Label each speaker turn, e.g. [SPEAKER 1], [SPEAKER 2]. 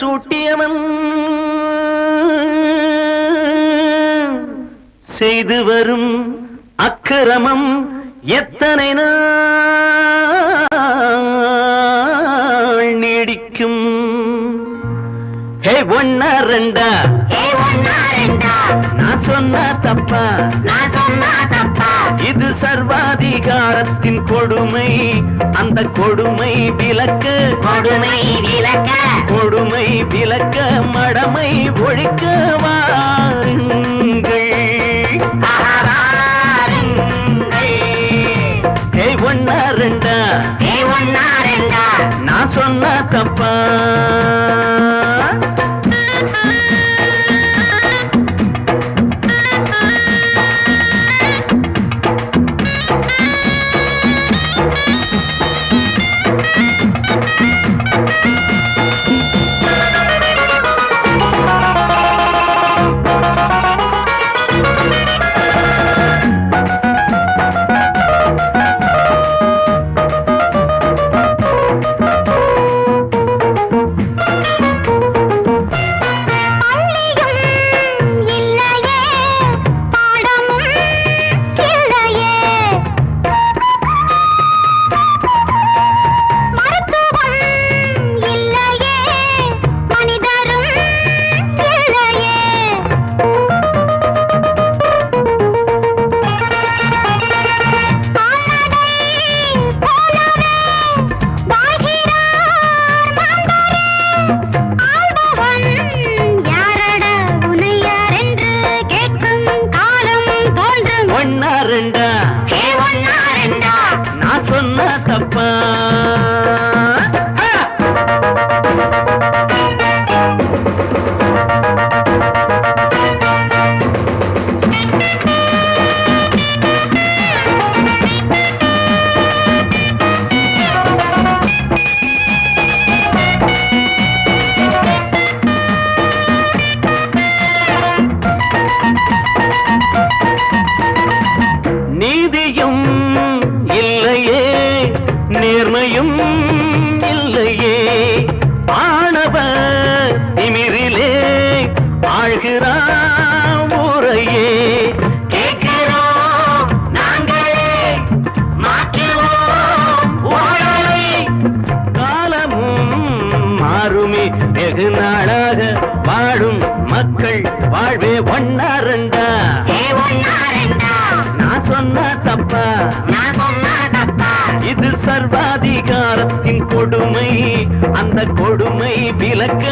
[SPEAKER 1] சூட்டியவன் செய்து வரும் அக்கிரமம் எத்தனை நாள் நீடிக்கும்? ஹே ஒன்னா ரெண்டா நான் சொன்னா தப்பா? இது சர்வாதிகாரத்தின் கொடுமை. அந்த கொடுமை விலக்க மடமை ஒழிக்க வாருங்கள். ஹே ஒன்னா ரெண்டா நான் சொன்னா தப்பா? நான் சொன்ன தப்பா? நீதியும் இல்லையே, நேர்மையும் இல்லையே, ஆணவ திமிரிலே ஆழ்கிறான் ஊரையே. கேட்கிறோம் நாங்களே மாற்றுவோம் ஊழலை. காலமும் மாறுமே, வெகு நாளாக வாழும் மக்கள் வாழ்வே ஒன்னா ரெண்டா? நான் சொன்ன தப்பா? இது சர்வாதிகாரத்தின் கொடுமை. அந்த கொடுமை விலக்க